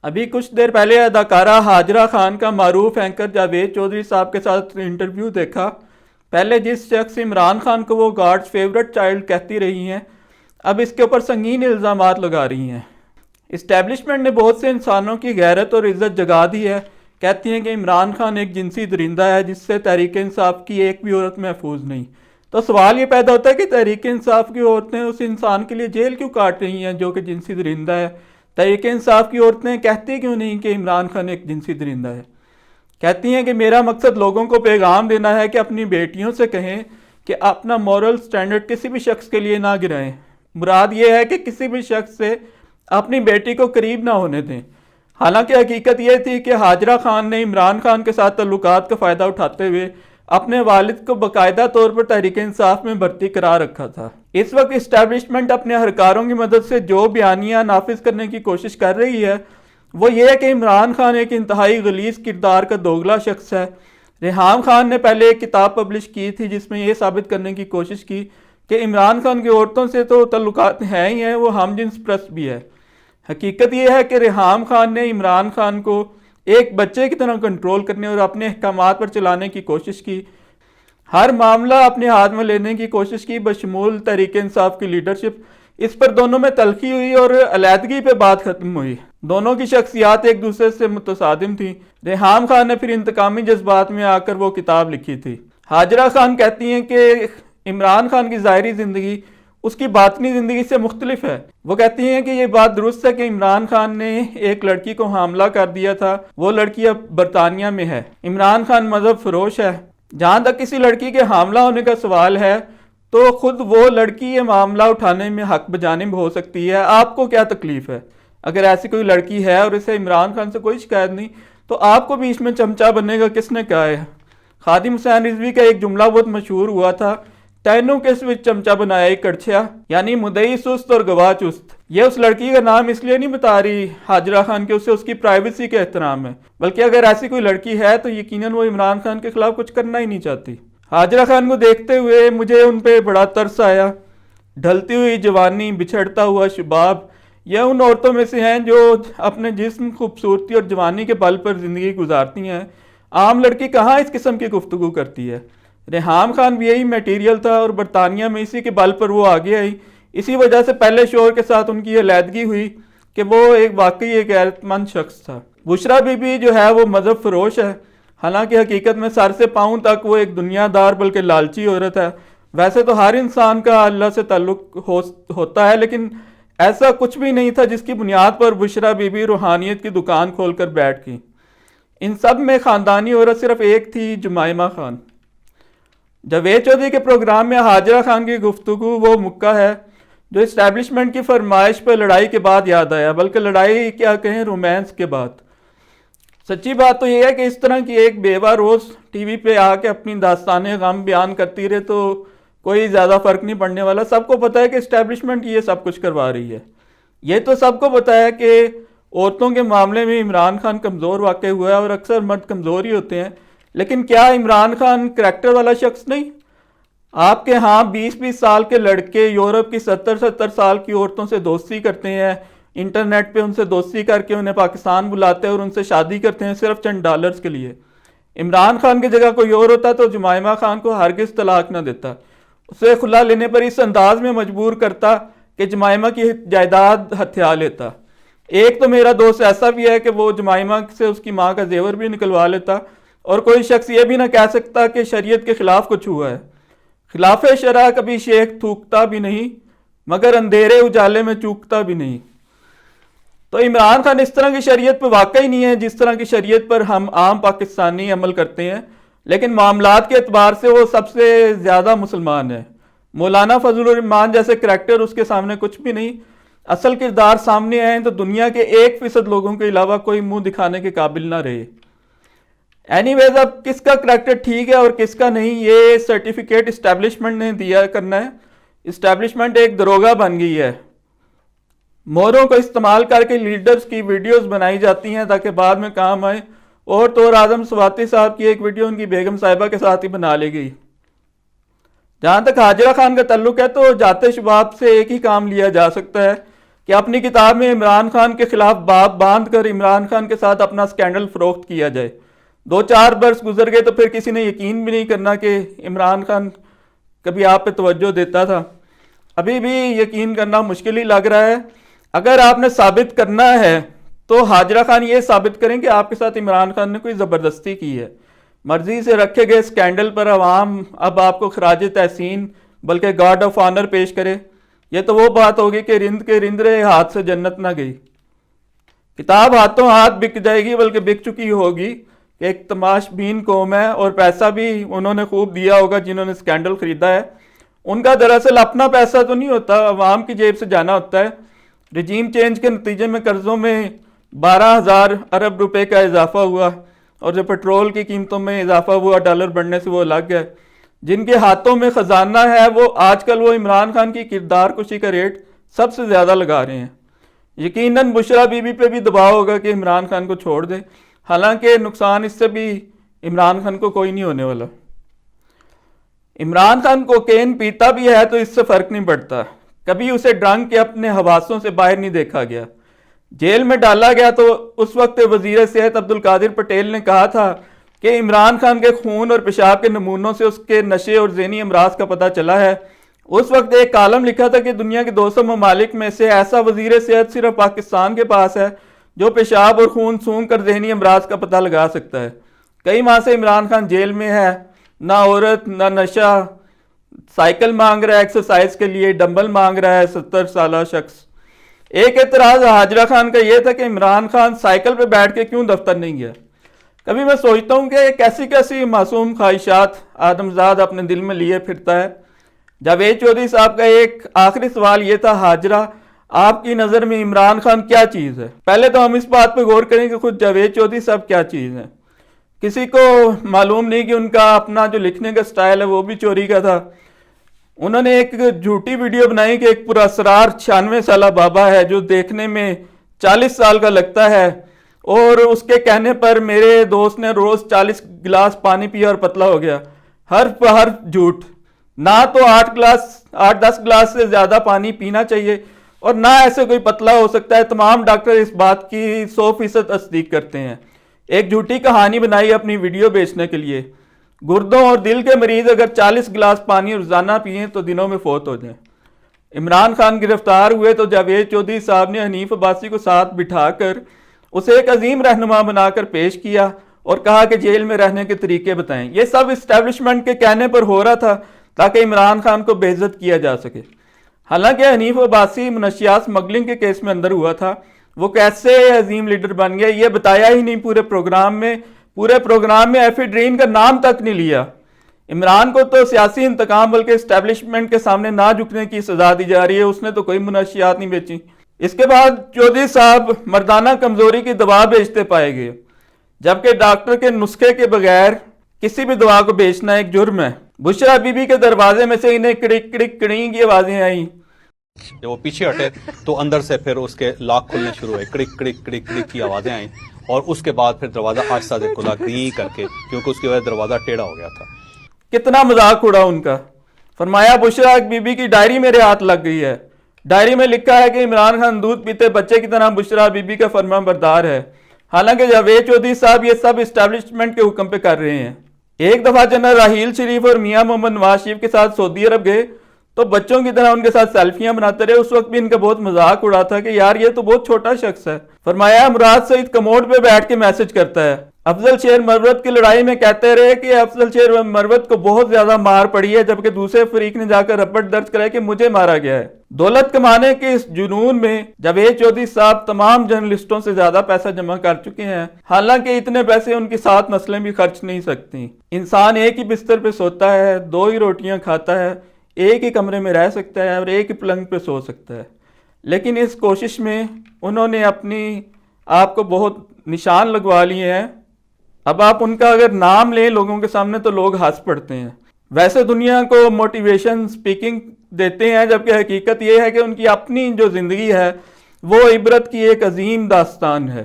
ابھی کچھ دیر پہلے اداکارہ ہاجرہ خان کا معروف اینکر جاوید چودھری صاحب کے ساتھ انٹرویو دیکھا۔ پہلے جس شخص عمران خان کو وہ گاڈز فیورٹ چائلڈ کہتی رہی ہیں، اب اس کے اوپر سنگین الزامات لگا رہی ہیں۔ اسٹیبلشمنٹ نے بہت سے انسانوں کی غیرت اور عزت جگا دی ہے، کہتی ہیں کہ عمران خان ایک جنسی درندہ ہے جس سے تحریک انصاف کی ایک بھی عورت محفوظ نہیں۔ تو سوال یہ پیدا ہوتا ہے کہ تحریک انصاف کی عورتیں اس انسان کے لیے جیل کیوں کاٹ رہی ہیں جو کہ جنسی درندہ ہے؟ تحریک انصاف کی عورتیں کہتی کیوں نہیں کہ عمران خان ایک جنسی درندہ ہے؟ کہتی ہیں کہ میرا مقصد لوگوں کو پیغام دینا ہے کہ اپنی بیٹیوں سے کہیں کہ اپنا مورل سٹینڈرڈ کسی بھی شخص کے لیے نہ گرائیں۔ مراد یہ ہے کہ کسی بھی شخص سے اپنی بیٹی کو قریب نہ ہونے دیں۔ حالانکہ حقیقت یہ تھی کہ ہاجرہ خان نے عمران خان کے ساتھ تعلقات کا فائدہ اٹھاتے ہوئے اپنے والد کو باقاعدہ طور پر تحریک انصاف میں بھرتی کرا رکھا تھا۔ اس وقت اسٹیبلشمنٹ اپنے اہلکاروں کی مدد سے جو بیانیہ نافذ کرنے کی کوشش کر رہی ہے وہ یہ ہے کہ عمران خان ایک انتہائی غلیظ کردار کا دوگلا شخص ہے۔ ریحام خان نے پہلے ایک کتاب پبلش کی تھی جس میں یہ ثابت کرنے کی کوشش کی کہ عمران خان کی عورتوں سے تو تعلقات ہیں ہی ہیں، وہ ہم جنس پرست بھی ہے۔ حقیقت یہ ہے کہ ریحام خان نے عمران خان کو ایک بچے کی طرح کنٹرول کرنے اور اپنے احکامات پر چلانے کی کوشش کی، ہر معاملہ اپنے ہاتھ میں لینے کی کوشش کی بشمول تحریک انصاف کی لیڈرشپ۔ اس پر دونوں میں تلخی ہوئی اور علیحدگی پہ بات ختم ہوئی۔ دونوں کی شخصیات ایک دوسرے سے متصادم تھیں۔ ریحام خان نے پھر انتقامی جذبات میں آ کر وہ کتاب لکھی تھی۔ ہاجرہ خان کہتی ہیں کہ عمران خان کی ظاہری زندگی اس کی باطنی زندگی سے مختلف ہے۔ وہ کہتی ہیں کہ یہ بات درست ہے کہ عمران خان نے ایک لڑکی کو حاملہ کر دیا تھا، وہ لڑکی اب برطانیہ میں ہے۔ عمران خان مذہب فروش ہے۔ جہاں تک کسی لڑکی کے حاملہ ہونے کا سوال ہے تو خود وہ لڑکی یہ معاملہ اٹھانے میں حق بجانب ہو سکتی ہے۔ آپ کو کیا تکلیف ہے؟ اگر ایسی کوئی لڑکی ہے اور اسے عمران خان سے کوئی شکایت نہیں تو آپ کو بیچ میں چمچہ بننے کا کس نے کہا ہے؟ خادم حسین رضوی کا ایک جملہ بہت مشہور ہوا تھا، تینوں کس وچ چمچہ بنایا ایک کڑچیا، یعنی مدعی سست اور گواہ چست۔ یہ اس لڑکی کا نام اس لیے نہیں بتا رہی ہاجرہ خان کہ اسے اس کی پرائیویسی کا احترام ہے، بلکہ اگر ایسی کوئی لڑکی ہے تو یقیناً وہ عمران خان کے خلاف کچھ کرنا ہی نہیں چاہتی۔ ہاجرہ خان کو دیکھتے ہوئے مجھے ان پہ بڑا ترس آیا۔ ڈھلتی ہوئی جوانی، بچھڑتا ہوا شباب، یہ ان عورتوں میں سے ہیں جو اپنے جسم، خوبصورتی اور جوانی کے بل پر زندگی گزارتی ہیں۔ عام لڑکی کہاں اس قسم کی گفتگو کرتی ہے؟ ریحام خان بھی یہی میٹیریل تھا اور برطانیہ میں اسی کے بل پر وہ آگے آئی۔ اسی وجہ سے پہلے شوہر کے ساتھ ان کی علیحدگی ہوئی کہ وہ واقعی ایک غیرت مند شخص تھا۔ بشرا بی بی جو ہے وہ مذہب فروش ہے، حالانکہ حقیقت میں سر سے پاؤں تک وہ ایک دنیا دار بلکہ لالچی عورت ہے۔ ویسے تو ہر انسان کا اللہ سے تعلق ہوتا ہے، لیکن ایسا کچھ بھی نہیں تھا جس کی بنیاد پر بشرا بی بی روحانیت کی دکان کھول کر بیٹھ گئی۔ ان سب میں خاندانی عورت صرف ایک تھی، جمائمہ خان۔ جاوید چودھری کے پروگرام میں ہاجرہ خان کی گفتگو وہ مکہ ہے جو اسٹیبلشمنٹ کی فرمائش پر لڑائی کے بعد یاد آیا، بلکہ لڑائی کیا کہیں، رومانس کے بعد۔ سچی بات تو یہ ہے کہ اس طرح کی ایک بیوہ روز ٹی وی پہ آ کے اپنی داستان غم بیان کرتی رہے تو کوئی زیادہ فرق نہیں پڑنے والا۔ سب کو پتہ ہے کہ اسٹیبلشمنٹ یہ سب کچھ کروا رہی ہے۔ یہ تو سب کو پتہ ہے کہ عورتوں کے معاملے میں عمران خان کمزور واقع ہوا ہے، اور اکثر مرد کمزور ہی ہوتے ہیں، لیکن کیا عمران خان کریکٹر والا شخص نہیں؟ آپ کے ہاں 20-20 سال کے لڑکے یورپ کی 70-70 سال کی عورتوں سے دوستی کرتے ہیں، انٹرنیٹ پہ ان سے دوستی کر کے انہیں پاکستان بلاتے ہیں اور ان سے شادی کرتے ہیں صرف چند ڈالرز کے لیے۔ عمران خان کی جگہ کوئی اور ہوتا تو جمائمہ خان کو ہرگز طلاق نہ دیتا، اسے خلا لینے پر اس انداز میں مجبور کرتا کہ جمائمہ کی جائیداد ہتھیا لیتا۔ ایک تو میرا دوست ایسا بھی ہے کہ وہ جمائمہ سے اس کی ماں کا زیور بھی نکلوا لیتا، اور کوئی شخص یہ بھی نہ کہہ سکتا کہ شریعت کے خلاف کچھ ہوا ہے۔ خلاف شرع کبھی شیخ تھوکتا بھی نہیں، مگر اندھیرے اجالے میں چوکتا بھی نہیں۔ تو عمران خان اس طرح کی شریعت پہ واقعی نہیں ہے جس طرح کی شریعت پر ہم عام پاکستانی عمل کرتے ہیں، لیکن معاملات کے اعتبار سے وہ سب سے زیادہ مسلمان ہے۔ مولانا فضل الرحمان جیسے کریکٹر اس کے سامنے کچھ بھی نہیں۔ اصل کردار سامنے آئیں تو دنیا کے 1% لوگوں کے علاوہ کوئی منہ دکھانے کے قابل نہ رہے۔ اینی ویز اب کس کا کریکٹر ٹھیک ہے اور کس کا نہیں، یہ سرٹیفکیٹ اسٹیبلشمنٹ نے دیا کرنا ہے۔ اسٹیبلشمنٹ ایک دروگہ بن گئی ہے۔ موروں کو استعمال کر کے لیڈرز کی ویڈیوز بنائی جاتی ہیں تاکہ بعد میں کام آئے، اور طور اعظم سواتی صاحب کی ایک ویڈیو ان کی بیگم صاحبہ کے ساتھ ہی بنا لی گئی۔ جہاں تک ہاجرہ خان کا تعلق ہے تو جاتے شباب سے ایک ہی کام لیا جا سکتا ہے، کہ اپنی کتاب میں عمران خان کے خلاف باب باندھ کر عمران خان کے ساتھ اپنا سکینڈل فروخت کیا جائے. 2-4 برس گزر گئے تو پھر کسی نے یقین بھی نہیں کرنا کہ عمران خان کبھی آپ پہ توجہ دیتا تھا. ابھی بھی یقین کرنا مشکل ہی لگ رہا ہے. اگر آپ نے ثابت کرنا ہے تو حاجرہ خان یہ ثابت کریں کہ آپ کے ساتھ عمران خان نے کوئی زبردستی کی ہے. مرضی سے رکھے گئے سکینڈل پر عوام اب آپ کو خراج تحسین بلکہ گارڈ آف آنر پیش کرے. یہ تو وہ بات ہوگی کہ رند کے رند رہے ہاتھ سے جنت نہ گئی. کتاب ہاتھوں ہاتھ بک جائے گی، بلکہ بک چکی ہوگی کہ ایک تماش بین قوم ہے اور پیسہ بھی انہوں نے خوب دیا ہوگا جنہوں نے سکینڈل خریدا ہے. ان کا دراصل اپنا پیسہ تو نہیں ہوتا، عوام کی جیب سے جانا ہوتا ہے. رجیم چینج کے نتیجے میں قرضوں میں 12,000 ارب روپے کا اضافہ ہوا اور جو پیٹرول کی قیمتوں میں اضافہ ہوا ڈالر بڑھنے سے وہ الگ ہے. جن کے ہاتھوں میں خزانہ ہے وہ آج کل وہ عمران خان کی کردار کشی کا ریٹ سب سے زیادہ لگا رہے ہیں. یقیناً بشرا بی بی پہ بھی دباؤ ہوگا کہ عمران خان کو چھوڑ دے، حالانکہ نقصان اس سے بھی عمران خان کو کوئی نہیں ہونے والا. عمران خان کوکین پیتا بھی ہے تو اس سے فرق نہیں پڑتا. کبھی اسے ڈرنک کے اپنے حواسوں سے باہر نہیں دیکھا گیا. جیل میں ڈالا گیا تو اس وقت وزیر صحت عبدالقادر پٹیل نے کہا تھا کہ عمران خان کے خون اور پیشاب کے نمونوں سے اس کے نشے اور ذہنی امراض کا پتہ چلا ہے. اس وقت ایک کالم لکھا تھا کہ دنیا کے 200 ممالک میں سے ایسا وزیر صحت صرف پاکستان کے پاس ہے جو پیشاب اور خون سونگھ کر ذہنی امراض کا پتہ لگا سکتا ہے. کئی ماہ سے عمران خان جیل میں ہے، نہ عورت نہ نشہ، سائیکل مانگ رہا ہے ایکسرسائز کے لیے، ڈمبل مانگ رہا ہے 70 سالہ شخص. ایک اعتراض حاجرہ خان کا یہ تھا کہ عمران خان سائیکل پہ بیٹھ کے کیوں دفتر نہیں گیا. کبھی میں سوچتا ہوں کہ کیسی کیسی معصوم خواہشات آدمزاد اپنے دل میں لیے پھرتا ہے. جاوید چودھری صاحب کا ایک آخری سوال یہ تھا، حاجرہ آپ کی نظر میں عمران خان کیا چیز ہے؟ پہلے تو ہم اس بات پہ غور کریں کہ خود جاوید چودھری صاحب کیا چیز ہے. کسی کو معلوم نہیں کہ ان کا اپنا جو لکھنے کا سٹائل ہے وہ بھی چوری کا تھا. انہوں نے ایک جھوٹی ویڈیو بنائی کہ ایک پراسرار 96 سالہ بابا ہے جو دیکھنے میں 40 سال کا لگتا ہے، اور اس کے کہنے پر میرے دوست نے روز 40 گلاس پانی پیا اور پتلا ہو گیا. حرف بہ حرف جھوٹ. نہ تو 8-10 گلاس سے زیادہ پانی پینا چاہیے اور نہ ایسے کوئی پتلا ہو سکتا ہے. تمام ڈاکٹر اس بات کی 100% تصدیق کرتے ہیں. ایک جھوٹی کہانی بنائی اپنی ویڈیو بیچنے کے لیے. گردوں اور دل کے مریض اگر 40 گلاس پانی روزانہ پئیں تو دنوں میں فوت ہو جائیں. عمران خان گرفتار ہوئے تو جاوید چودھری صاحب نے حنیف عباسی کو ساتھ بٹھا کر اسے ایک عظیم رہنما بنا کر پیش کیا اور کہا کہ جیل میں رہنے کے طریقے بتائیں. یہ سب اسٹیبلشمنٹ کے کہنے پر ہو رہا تھا تاکہ عمران خان کو بے عزت کیا جا سکے. حالانکہ حنیف عباسی منشیات سمگلنگ کے کیس میں اندر ہوا تھا. وہ کیسے عظیم لیڈر بن گیا یہ بتایا ہی نہیں پورے پروگرام میں ایفیڈرین کا نام تک نہیں لیا. عمران کو تو سیاسی انتقام بلکہ اسٹیبلشمنٹ کے سامنے نہ جھکنے کی سزا دی جا رہی ہے. اس نے تو کوئی منشیات نہیں بیچی. اس کے بعد چودھری صاحب مردانہ کمزوری کی دوا بیچتے پائے گئے، جبکہ ڈاکٹر کے نسخے کے بغیر کسی بھی دوا کو بیچنا ایک جرم ہے. بشرا بی بی کے دروازے میں سے انہیں کڑک کڑک کڑیں کی آوازیں آئیں. جب وہ پیچھے ہٹے تو اندر سے پھر اس کے لاک کھلنے شروع ہوئے، کڑک کڑک کڑک کڑک کی آوازیں آئیں، اور اس کے بعد پھر دروازہ آہستہ سے کھلا گری کر کے، کیونکہ اس کی وجہ دروازہ ٹیڑھا ہو گیا تھا. کتنا مذاق اڑا ان کا. فرمایا بشرا بی بی کی ڈائری میرے ہاتھ لگ گئی ہے. ڈائری میں لکھا ہے کہ عمران خان دودھ پیتے بچے کی طرح بشرا بی بی کا فرما بردار ہے. حالانکہ جاوید چودھری صاحب یہ سب اسٹیبلشمنٹ کے حکم پہ کر رہے ہیں. ایک دفعہ جنرل راحیل شریف اور میاں محمد نواز شریف کے ساتھ سعودی عرب گئے تو بچوں کی طرح ان کے ساتھ سیلفیاں بناتے رہے. اس وقت بھی ان کا بہت مذاق اڑا تھا کہ یار یہ تو بہت چھوٹا شخص ہے. فرمایا مراد سعید کموڈ پہ بیٹھ کے میسج کرتا ہے. افضل شیر مروت کی لڑائی میں کہتے رہے کہ افضل شیر مروت کو بہت زیادہ مار پڑی ہے، جبکہ دوسرے فریق نے جا کر رپورٹ درج کرا کہ مجھے مارا گیا ہے. دولت کمانے کے اس جنون میں جاوید چودھری صاحب تمام جرنلسٹوں سے زیادہ پیسہ جمع کر چکے ہیں، حالانکہ اتنے پیسے ان کی 7 نسلیں بھی خرچ نہیں سکتی. انسان ایک ہی بستر پہ سوتا ہے، 2 ہی روٹیاں کھاتا ہے، ایک ہی کمرے میں رہ سکتا ہے اور ایک ہی پلنگ پہ سو سکتا ہے. لیکن اس کوشش میں انہوں نے اپنی آپ کو بہت نشان لگوا لیے ہیں. اب آپ ان کا اگر نام لیں لوگوں کے سامنے تو لوگ ہنس پڑتے ہیں. ویسے دنیا کو موٹیویشن سپیکنگ دیتے ہیں، جبکہ حقیقت یہ ہے کہ ان کی اپنی جو زندگی ہے وہ عبرت کی ایک عظیم داستان ہے.